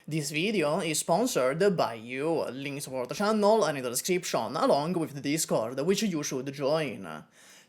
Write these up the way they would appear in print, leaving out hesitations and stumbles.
This video is sponsored by you. Links for the channel are in the description, along with the Discord, which you should join.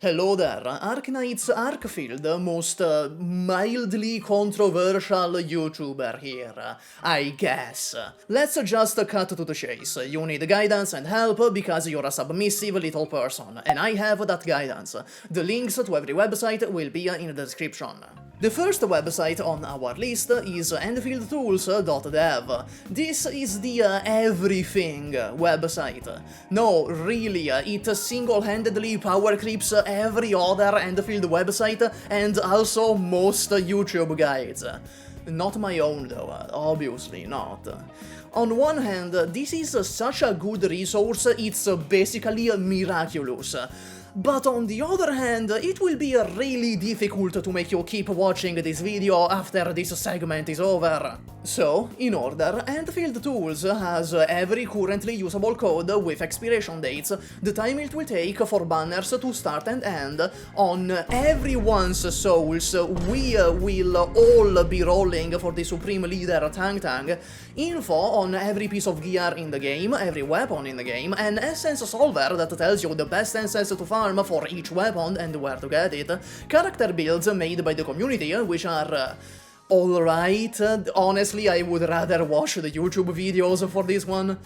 Hello there, Arknights Arkfield, most mildly controversial YouTuber here, I guess. Let's just cut to the chase. You need guidance and help because you're a submissive little person, and I have that guidance. The links to every website will be in the description. The first website on our list is Endfield Tools.dev. This is the everything website. No, really, it single-handedly power creeps every other Endfield website and also most YouTube guides. Not my own though, obviously not. On one hand, this is such a good resource, it's basically miraculous. But on the other hand, it will be really difficult to make you keep watching this video after this segment is over. So, in order, Endfield Tools has every currently usable code with expiration dates, the time it will take for banners to start and end, on everyone's souls we will all be rolling for the Supreme Leader Tang, info on every piece of gear in the game, every weapon in the game, an essence solver that tells you the best essence to farm for each weapon and where to get it, character builds made by the community, which are alright. Honestly, I would rather watch the YouTube videos for this one.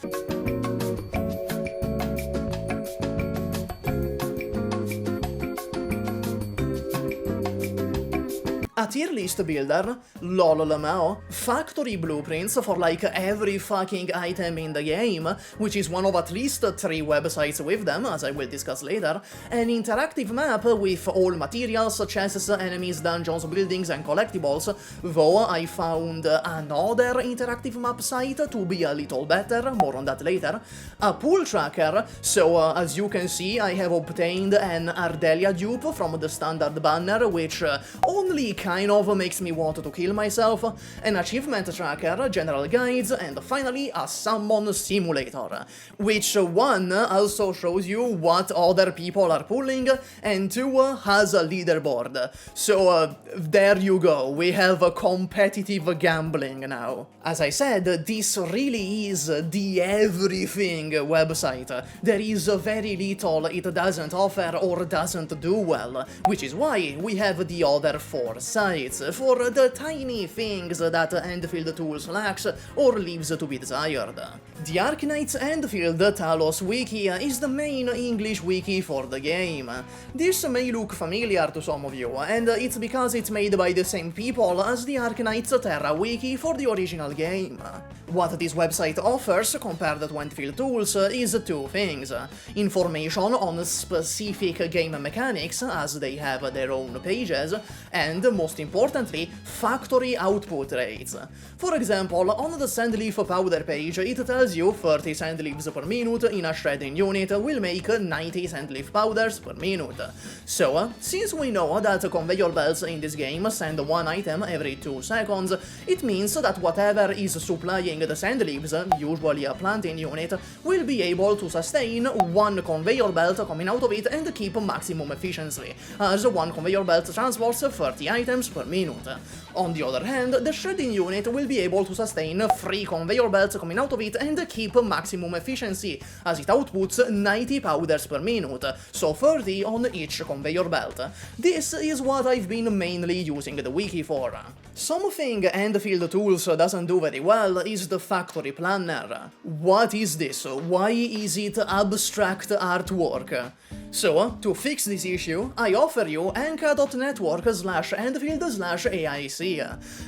A tier list builder, lol, factory blueprints for like every fucking item in the game, which is one of at least 3 websites with them, as I will discuss later, an interactive map with all materials, chests, enemies, dungeons, buildings, and collectibles, though I found another interactive map site to be a little better, more on that later, a pool tracker, so as you can see I have obtained an Ardelia dupe from the standard banner, which only kind of makes me want to kill myself, an achievement tracker, general guides, and finally a summon simulator, which 1 also shows you what other people are pulling, and 2 has a leaderboard. So there you go, we have a competitive gambling now. As I said, this really is the everything website. There is very little it doesn't offer or doesn't do well, which is why we have the other 4 sites, for the tiny things that Endfield Tools lacks or leaves to be desired. The Arknights Endfield Talos Wiki is the main English wiki for the game. This may look familiar to some of you, and it's because it's made by the same people as the Arknights Terra Wiki for the original game. What this website offers, compared to Endfield Tools, is 2 things. Information on specific game mechanics, as they have their own pages, and, most importantly, factory output rates. For example, on the Sandleaf powder page, it tells you 30 sandleaves per minute in a shredding unit will make 90 sandleaf powders per minute. So, since we know that conveyor belts in this game send 1 item every 2 seconds, it means that whatever is supplying the sandleaves, usually a planting unit, will be able to sustain 1 conveyor belt coming out of it and keep maximum efficiency, as 1 conveyor belt transports 30 items per minute. On the other hand, the shredding unit will be able to sustain 3 conveyor belts coming out of it and keep maximum efficiency, as it outputs 90 powders per minute, so 30 on each conveyor belt. This is what I've been mainly using the wiki for. Something Endfield Tools doesn't do very well is the factory planner. What is this? Why is it abstract artwork? So, to fix this issue, I offer you Enka.network/Endfield/AIC.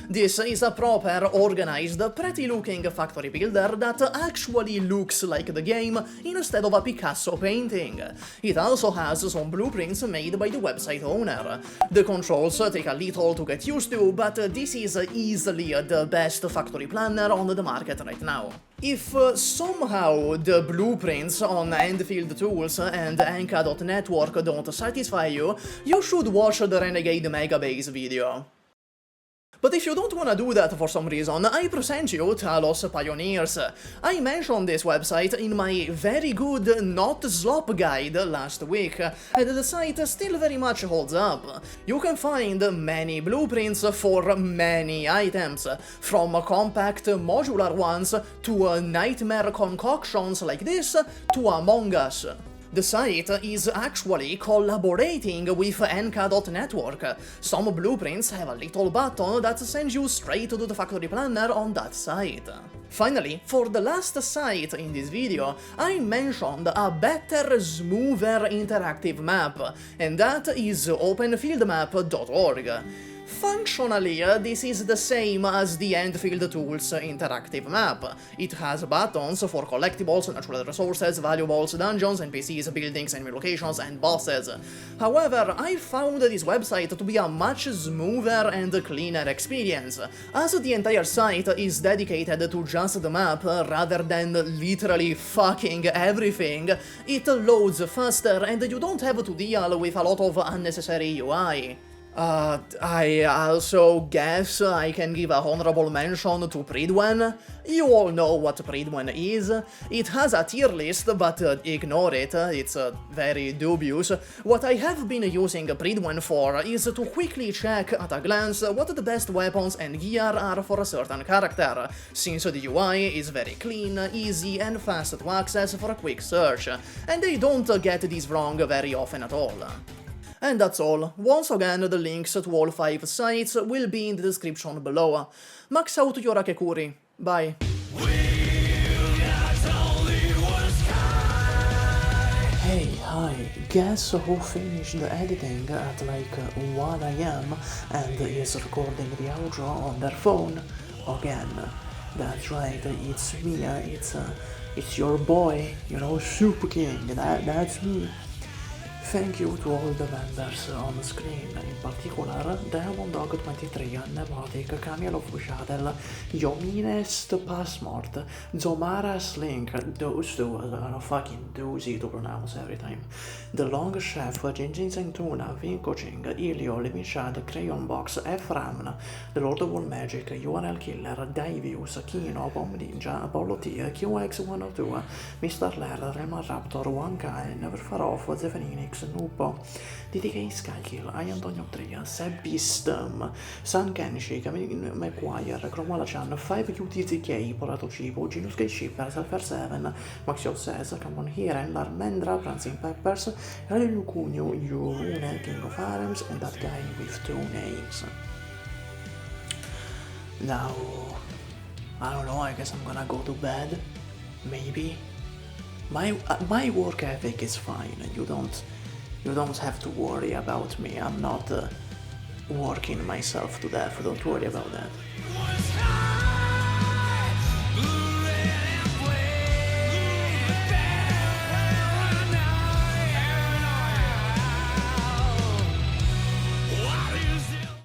This is a proper, organized, pretty-looking factory builder that actually looks like the game instead of a Picasso painting. It also has some blueprints made by the website owner. The controls take a little to get used to, but this is easily the best factory planner on the market right now. If somehow the blueprints on Endfield Tools and Enka.network don't satisfy you, you should watch the Renegade Megabase video. But if you don't wanna do that for some reason, I present you Talos Pioneers. I mentioned this website in my very good not slop guide last week, and the site still very much holds up. You can find many blueprints for many items, from compact modular ones to nightmare concoctions like this to Among Us. The site is actually collaborating with Enka.network. Some blueprints have a little button that sends you straight to the factory planner on that site. Finally, for the last site in this video, I mentioned a better, smoother interactive map, and that is openfieldmap.org. Functionally, this is the same as the Endfield Tools interactive map. It has buttons for collectibles, natural resources, valuables, dungeons, NPCs, buildings, enemy locations, and bosses. However, I found this website to be a much smoother and cleaner experience, as the entire site is dedicated to just the map rather than literally fucking everything. It loads faster and you don't have to deal with a lot of unnecessary UI. I also guess I can give a honorable mention to Prydwen. You all know what Prydwen is. It has a tier list, but ignore it, it's very dubious. What I have been using Prydwen for is to quickly check at a glance what the best weapons and gear are for a certain character, since the UI is very clean, easy, and fast to access for a quick search, and they don't get this wrong very often at all. And that's all. Once again, the links to all 5 sites will be in the description below. Max out your Akekuri. Bye. Hey, hi, guess who finished the editing at like 1 AM and is recording the audio on their phone? Again. That's right, it's me, it's your boy, you know, Super King, that's me. Thank you to all the members on screen, in particular Demon Dog 23, Nemotic, Camille of Shadow, Yominest Passmort, Zomara Slink, those two are a fucking doozy to pronounce every time, The Long Chef, Jinjin Zentuna, Vinko Ching, Ilio, Lemishad, Crayon Box, Efram, The Lord of All Magic, URL Killer, Divius, Kino, Bomb Ninja, Apollo T, QX102, Mr. Lair, Rema Raptor, 1K, Never Far Off, Zepherinix, Nupo, DTK Skykill, I Antonio 3, Sebistem, San Kenshi, Camille McGuire, Cromwell-Chan, 5QTZK, Porato Cibo, Genius Gate Shipper, Selfer 7, Maxio Says, Come On Here, and Larmendra, Prancing Peppers, Radio Cunio, Une, King of Harems, and that guy with 2 names. Now, I don't know, I guess I'm gonna go to bed, maybe. My work ethic is fine, you don't have to worry about me, I'm not working myself to death, don't worry about that.